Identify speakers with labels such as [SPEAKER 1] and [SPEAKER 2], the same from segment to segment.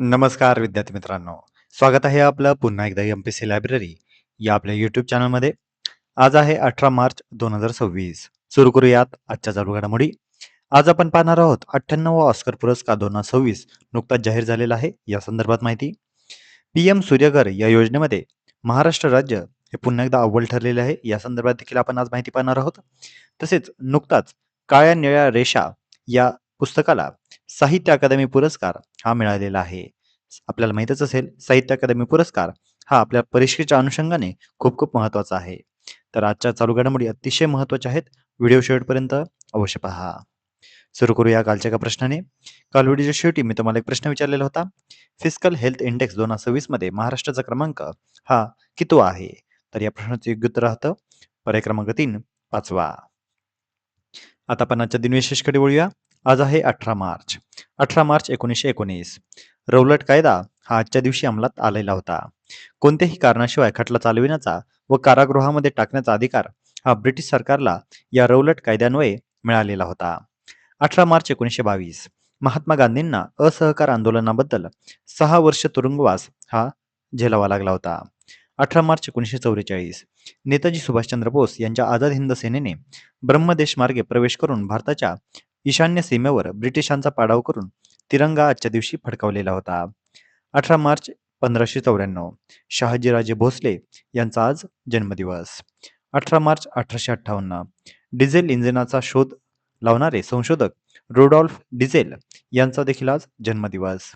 [SPEAKER 1] नमस्कार विद्यार्थी मित्रांनो. स्वागत आहे आपलं पुन्हा एकदा एम-पी-सी लायब्ररी या आपल्या यूट्यूब चॅनलमध्ये. आज आहे 18 मार्च 2026. सुरू करूयात आजच्या चालू घडामोडी. आज आपण पाहणार आहोत 98वा ऑस्कर पुरस्कार 2026 नुकताच जाहीर झालेला आहे या संदर्भात माहिती. पीएम सूर्यघर या योजनेमध्ये महाराष्ट्र राज्य हे पुन्हा एकदा अव्वल ठरलेले आहे या संदर्भात देखील आपण आज माहिती पाहणार आहोत. तसेच नुकताच काळ्या निळ्या रेषा या पुस्तकाला साहित्य अकादमी पुरस्कार हा मिळालेला आहे. आपल्याला माहीतच असेल साहित्य अकादमी पुरस्कार हा आपल्या परीक्षेच्या अनुषंगाने खूप खूप महत्त्वाचा आहे. तर आजच्या चालू घडामोडी अतिशय महत्त्वाच्या आहेत. व्हिडिओ शेवटपर्यंत अवश्य पहा. सुरू करूया कालच्या एका प्रश्नाने. काल व्हिडिओच्या शेवटी मी तुम्हाला एक प्रश्न विचारलेला होता. फिस्कल हेल्थ इंडेक्स 2026 मध्ये महाराष्ट्राचा क्रमांक हा कितवा आहे? तर या प्रश्नाचं योग्य उत्तर राहतं पर्याय क्रमांक 3 5वा. आता आपण आजच्या दिनविशेषकडे वळूया. आज आहे 18 मार्च. 18 मार्च 1919 रौलट कायदा हा आजच्या दिवशी अंमलात आलेला होता. कोणत्याही कारणाशिवाय खटला चालविण्याचा व कारागृहामध्ये टाकण्याचा अधिकार हा ब्रिटिश सरकारला या रौलट कायद्यान्वये मिळालेला होता. 18 मार्च 1922 महात्मा गांधींना असहकार आंदोलनाबद्दल 6 वर्ष तुरुंगवास हा झेलावा लागला होता. 18 मार्च 1944 नेताजी सुभाषचंद्र बोस यांच्या आझाद हिंद सेनेने ब्रह्मदेश मार्गे प्रवेश करून भारताच्या ईशान्य सीमेवर ब्रिटिशांचा पाडाव करून तिरंगा आजच्या दिवशी फडकवलेला होता. 18 मार्च 1594 शहाजीराजे भोसले यांचा आज जन्मदिवस. 18 मार्च 1858 डिझेल इंजिनाचा शोध लावणारे संशोधक रुडॉल्फ डिझेल यांचा देखील आज जन्मदिवस.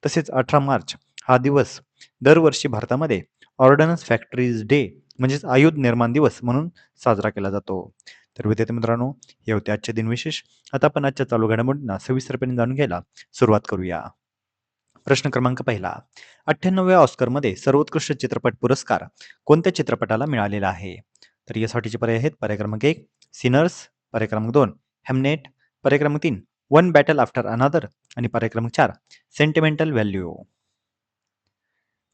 [SPEAKER 1] तसेच 18 मार्च हा दिवस दरवर्षी भारतामध्ये ऑर्डनन्स फॅक्टरीज डे म्हणजेच आयुध निर्माण दिवस म्हणून साजरा केला जातो. तर विद्यार्थी मित्रांनो, हे होते आजचे दिनविशेष. आता आपण आजच्या चालू घडामोडींना सविस्तरपणे जाणून घ्यायला सुरुवात करूया. प्रश्न क्रमांक पहिला. 98व्या ऑस्करमध्ये सर्वोत्कृष्ट चित्रपट पुरस्कार कोणत्या चित्रपटाला मिळालेला आहे? तर यासाठीचे पर्याय आहेत पर्याय क्रमांक 1 सिनर्स, पर्याय क्रमांक 2 हेमनेट, पर्याय क्रमांक 3 वन बॅटल आफ्टर अनादर आणि पर्याय क्रमांक 4 सेंटिमेंटल व्हॅल्यू.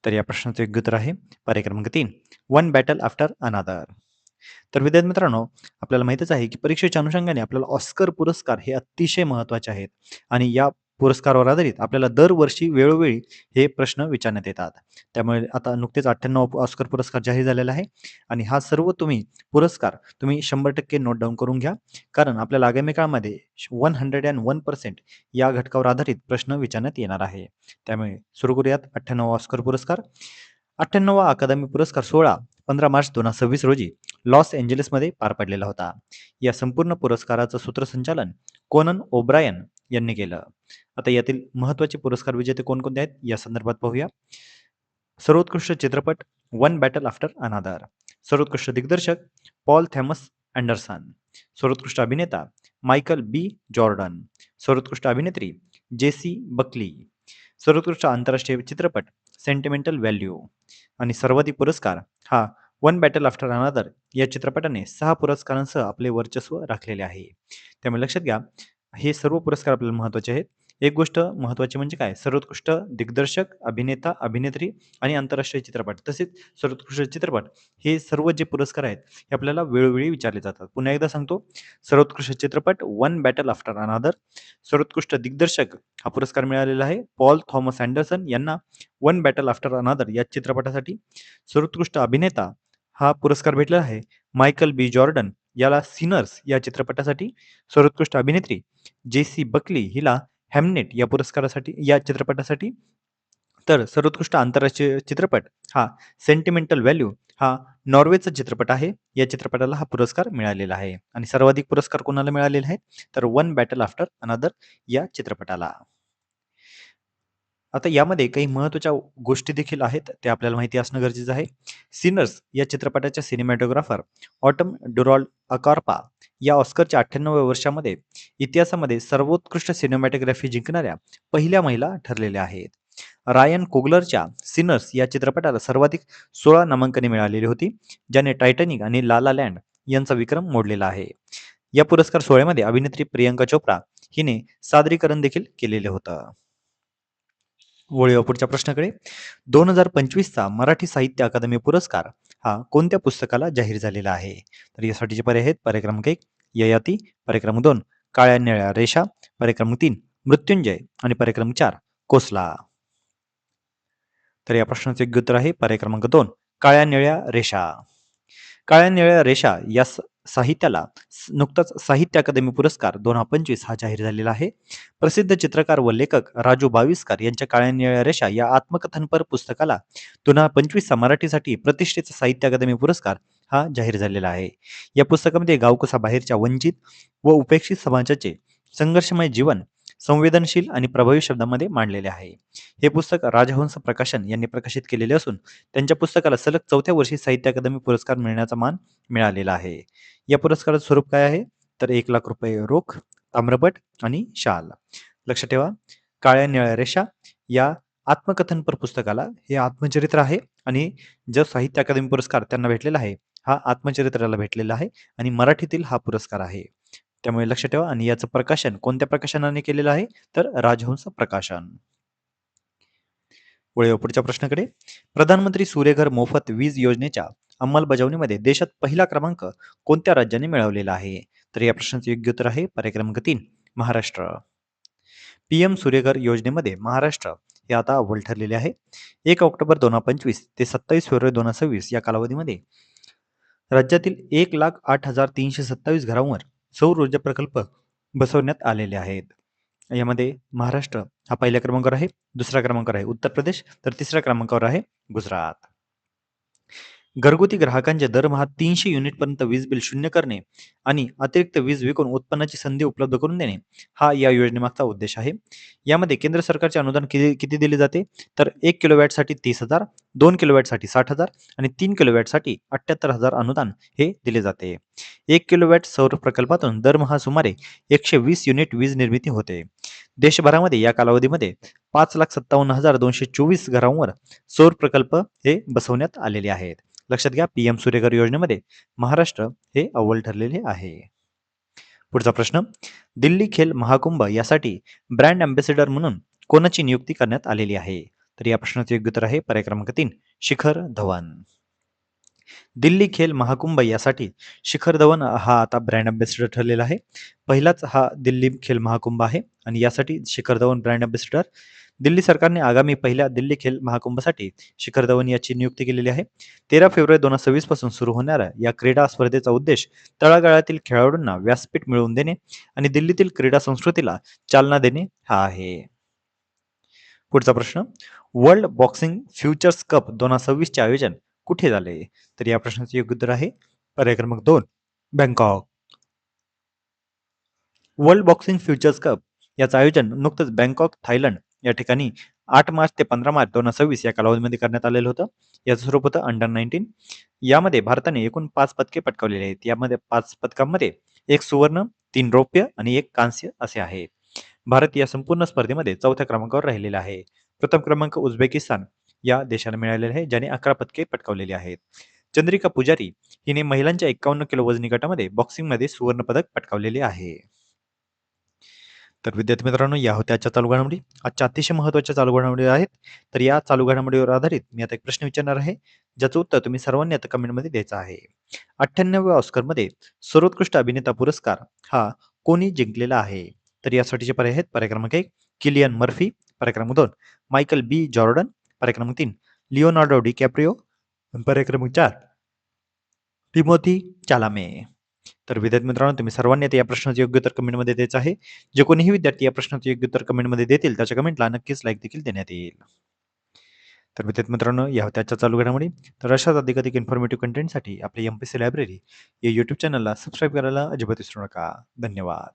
[SPEAKER 1] तर या प्रश्नाचं योग्य उत्तर आहे पर्याय क्रमांक 3 वन बॅटल आफ्टर अनादर. तर विद्यार्थी मित्रांनो, आपल्याला माहितच आहे की परीक्षेच्या अनुषंगाने आपल्याला ऑस्कर पुरस्कार हे अतिशय महत्त्वाचे आहेत आणि या पुरस्कारावर आधारित आपल्याला दरवर्षी वेळोवेळी हे प्रश्न विचारण्यात येतात. त्यामुळे आता नुकतेच 98 ऑस्कर पुरस्कार जाहीर झालेला आहे आणि हा सर्व पुरस्कार तुम्ही 100% नोट डाऊन करून घ्या, कारण आपल्याला आगामी काळामध्ये 101% या घटकावर आधारित प्रश्न विचारण्यात येणार आहे. त्यामुळे सुरू करूयात 98 ऑस्कर पुरस्कार. 98वा अकादमी पुरस्कार सोहळा 15 मार्च 2026 रोजी लॉस एंजेलिसमध्ये पार पडलेला होता. या संपूर्ण पुरस्काराचं सूत्रसंचालन कोनन ओब्रायन यांनी केलं. आता यातील महत्त्वाचे पुरस्कार विजेते कोणकोणते आहेत या संदर्भात पाहूया. सर्वोत्कृष्ट चित्रपट वन बॅटल आफ्टर अनादर, सर्वोत्कृष्ट दिग्दर्शक पॉल थॉमस अँडरसन, सर्वोत्कृष्ट अभिनेता मायकल बी जॉर्डन, सर्वोत्कृष्ट अभिनेत्री जेसी बकली, सर्वोत्कृष्ट आंतरराष्ट्रीय चित्रपट सेंटिमेंटल व्हॅल्यू आणि सर्वाधिक पुरस्कार हा वन बॅटल आफ्टर अनादर या चित्रपटाने 6 पुरस्कारांसह आपले वर्चस्व राखलेले आहे. त्यामुळे लक्षात घ्या, हे सर्व पुरस्कार आपल्याला महत्त्वाचे आहेत. एक गोष्ट महत्त्वाची म्हणजे काय, सर्वोत्कृष्ट दिग्दर्शक, अभिनेता, अभिनेत्री आणि आंतरराष्ट्रीय चित्रपट तसेच सर्वोत्कृष्ट चित्रपट हे सर्व जे पुरस्कार आहेत हे आपल्याला वेळोवेळी विचारले जातात. पुन्हा एकदा सांगतो, सर्वोत्कृष्ट चित्रपट वन बॅटल आफ्टर अनादर, सर्वोत्कृष्ट दिग्दर्शक हा पुरस्कार मिळालेला आहे पॉल थॉमस अँडरसन यांना वन बॅटल आफ्टर अनादर या चित्रपटासाठी. सर्वोत्कृष्ट अभिनेता हा पुरस्कार भेटला आहे मायकल बी जॉर्डन याला सिनर्स या चित्रपटासाठी. सर्वोत्कृष्ट अभिनेत्री जेसी बकली हिला हेमनेट या पुरस्कारासाठी या चित्रपटासाठी. तर सर्वोत्कृष्ट आंतरराष्ट्रीय चित्रपट हा सेंटिमेंटल व्हॅल्यू हा नॉर्वेचा चित्रपट आहे. या चित्रपटाला हा पुरस्कार मिळालेला आहे आणि सर्वाधिक पुरस्कार कोणाला मिळालेला आहे तर वन बॅटल आफ्टर अनादर या चित्रपटाला. आता यामध्ये काही महत्त्वाच्या गोष्टी देखील आहेत, त्या आपल्याला माहिती असणं गरजेचं आहे. सिनर्स या चित्रपटाच्या सिनेमॅटोग्राफर ऑटम डुरॉल्ड अकॉर्पा या ऑस्करच्या 98व्या वर्षामध्ये इतिहासामध्ये सर्वोत्कृष्ट सिनेमॅटोग्राफी जिंकणाऱ्या पहिल्या महिला ठरलेल्या आहेत. रायन कोगलरच्या सिनर्स या चित्रपटाला सर्वाधिक 16 नामांकने मिळालेली होती, ज्याने टायटॅनिक आणि ला ला लँड यांचा विक्रम मोडलेला आहे. या पुरस्कार सोहळ्यामध्ये अभिनेत्री प्रियंका चोप्रा हिने सादरीकरण देखील केलेले होतं. वळूया पुढच्या प्रश्नाकडे. 2025चा मराठी साहित्य अकादमी पुरस्कार हा कोणत्या पुस्तकाला जाहीर झालेला आहे? तर यासाठीचे पर्याय आहेत पर्याय क्रमांक 1 ययाती, पर्याय क्रमांक 2 काळ्या निळ्या रेषा, पर्याय क्रमांक 3 मृत्युंजय आणि पर्याय क्रमांक 4 कोसला. तर या प्रश्नाचे योग्य उत्तर आहे पर्याय क्रमांक 2 काळ्या निळ्या रेषा. काळ्या निळ्या रेषा या साहित्याला नुकताच साहित्य अकादमी पुरस्कार 2025 हा जाहीर झालेला आहे. प्रसिद्ध चित्रकार व लेखक राजू बाविस्कर यांच्या काळ्या निळ्या रेषा या आत्मकथनपर पुस्तकाला 2025 चा मराठीसाठी प्रतिष्ठेचा साहित्य अकादमी पुरस्कार हा जाहीर झालेला आहे. या पुस्तकामध्ये गावकुसाबाहेरच्या वंचित व उपेक्षित समाजाचे संघर्षमय जीवन संवेदनशील आणि प्रभावी शब्दामध्ये मांडलेले आहे. हे पुस्तक राजहंस प्रकाशन यांनी प्रकाशित केलेले असून त्यांच्या पुस्तकाला सलग 4थ्या वर्षी साहित्य अकादमी पुरस्कार मिळण्याचा मान मिळालेला आहे. या पुरस्काराचं स्वरूप काय आहे? तर 1,00,000 रुपये रोख, ताम्रपट आणि शाल. लक्षात ठेवा, काळ्या निळ्या रेषा या आत्मकथनपर पुस्तकाला हे आत्मचरित्र आहे आणि जो साहित्य अकादमी पुरस्कार त्यांना भेटलेला आहे, हा आत्मचरित्राला भेटलेला आहे आणि मराठीतील हा पुरस्कार आहे. त्यामुळे लक्षात ठेवा आणि याचं प्रकाशन कोणत्या प्रकाशनाने केलेलं आहे? तर राजहंस प्रकाशन. पुढच्या प्रश्नाकडे. प्रधानमंत्री सूर्यघर मोफत वीज योजनेच्या अंमलबजावणीमध्ये देशात पहिला क्रमांक कोणत्या राज्याने मिळवलेला आहे? तर या प्रश्नाचे योग्य उत्तर आहे पर्याय क्रमांक 3 महाराष्ट्र. पीएम सूर्यघर योजनेमध्ये महाराष्ट्र हे आता अव्वल ठरलेले आहे. 1 ऑक्टोबर 2025 ते 27 फेब्रुवारी 2026 या कालावधीमध्ये राज्यातील 1,08,327 घरांवर सौर ऊर्जा प्रकल्प बसवण्यात आलेले आहेत. यामध्ये महाराष्ट्र हा पहिल्या क्रमांकावर आहे, दुसऱ्या क्रमांकावर आहे उत्तर प्रदेश, तर तिसऱ्या क्रमांकावर आहे गुजरात. घरगुती ग्राहकांचे दरमहा 300 युनिटपर्यंत वीज बिल शून्य करणे आणि अतिरिक्त वीज विकून उत्पन्नाची संधी उपलब्ध करून देणे हा या योजनेमागचा उद्देश आहे. यामध्ये केंद्र सरकारचे अनुदान किती दिले जाते? तर 1 किलोवॅटसाठी 30,000, 2 किलोवॅटसाठी 60,000 आणि 3 किलोवॅटसाठी 78,000 अनुदान हे दिले जाते. 1 किलोवॅट सौर प्रकल्पातून दरमहा सुमारे 120 युनिट वीज निर्मिती होते. देशभरामध्ये या कालावधीमध्ये 5,57,224 घरांवर सौर प्रकल्प हे बसवण्यात आलेले आहेत. लक्षात घ्या, पीएम सूर्यघर योजनेमध्ये महाराष्ट्र हे अव्वल ठरलेले आहे. पुढचा प्रश्न. दिल्ली खेल महाकुंभ यासाठी ब्रँड अँबॅसेडर म्हणून कोणाची नियुक्ती करण्यात आलेली आहे? तर या प्रश्नाचे योग्य उत्तर आहे पर्याय क्रमांक 3 शिखर धवन. दिल्ली खेल महाकुंभ यासाठी शिखर धवन हा आता ब्रँड अँबॅसेडर ठरलेला आहे. पहिलाच हा दिल्ली खेल महाकुंभ आहे आणि यासाठी शिखर धवन ब्रँड अँबॅसेडर. दिल्ली सरकारने आगामी पहिल्या दिल्ली खेल महाकुंभसाठी शिखर धवन याची नियुक्ती केलेली आहे. 13 फेब्रुवारी 2026 पासून सुरू होणाऱ्या या क्रीडा स्पर्धेचा उद्देश तळागाळातील खेळाडूंना व्यासपीठ मिळवून देणे आणि दिल्लीतील क्रीडा संस्कृतीला चालना देणे हा आहे. पुढचा प्रश्न. वर्ल्ड बॉक्सिंग फ्युचर्स कप 2026 चे आयोजन कुठे झाले? तर या प्रश्नाचे योग्य उत्तर आहे पर्याय क्रमांक 2 Bangkok. World boxing futures cup याचं आयोजन नुकतंच बँकॉक, थायलंड या ठिकाणी 8 मार्च ते 15 मार्च 2026 या कालावधीमध्ये करण्यात आलेलं होतं. याचं स्वरूप होतं अंडर-19. यामध्ये भारताने एकूण 5 पदके पटकावलेली आहेत. यामध्ये 5 पदकांमध्ये 1 सुवर्ण, 3 रौप्य आणि 1 कांस्य असे आहे. भारत या संपूर्ण स्पर्धेमध्ये 4थ्या क्रमांकावर राहिलेला आहे. प्रथम क्रमांक उझबेकिस्तान या देशाला मिळालेला आहे, ज्याने 11 पदके पटकावलेली आहेत. चंद्रिका पुजारी हिने महिलांच्या 51 किलो वजनी गटामध्ये बॉक्सिंगमध्ये सुवर्ण पदक पटकावलेले आहे. तर विद्यार्थी मित्रांनो, या होत्या आजच्या चालू घडामोडी. आजच्या अतिशय महत्त्वाच्या चालू घडामोडी आहेत. तर या चालू घडामोडीवर आधारित मी आता एक प्रश्न विचारणार आहे, ज्याचं उत्तर तुम्ही सर्वांनी आता कमेंटमध्ये द्यायचं आहे. 98व्या ऑस्करमध्ये सर्वोत्कृष्ट अभिनेता पुरस्कार हा कोणी जिंकलेला आहे? तर यासाठीचे पर्याय आहेत पर्याय क्रमांक 1 किलियन मर्फी, पर्याय क्रमांक 2 मायकल बी जॉर्डन, पर्याय क्रमांक 3 लिओनार्डो डिकॅप्रिओ, पर्याय क्रमांक 4 टिमोथी चालामे. तर विद्यार्थी मित्रांनो, तुम्ही सर्वांनी आता या प्रश्नाचे योग्य उत्तर कमेंटमध्ये द्यायचं आहे. जे कोणीही विद्यार्थी या प्रश्नाचे योग्य उत्तर कमेंटमध्ये देतील त्याच्या कमेंटला नक्कीच लाईक देखील देण्यात येईल. तर विद्यार्थी मित्रांनो, या होत्या आजच्या चालू घडामोडी. तर अशाच अधिकाधिक इन्फॉर्मेटिव्ह कंटेंटसाठी आपल्या एमपीसी लायब्ररी या यूट्यूब चॅनलला सबस्क्राईब करायला अजिबात विसरू नका. धन्यवाद.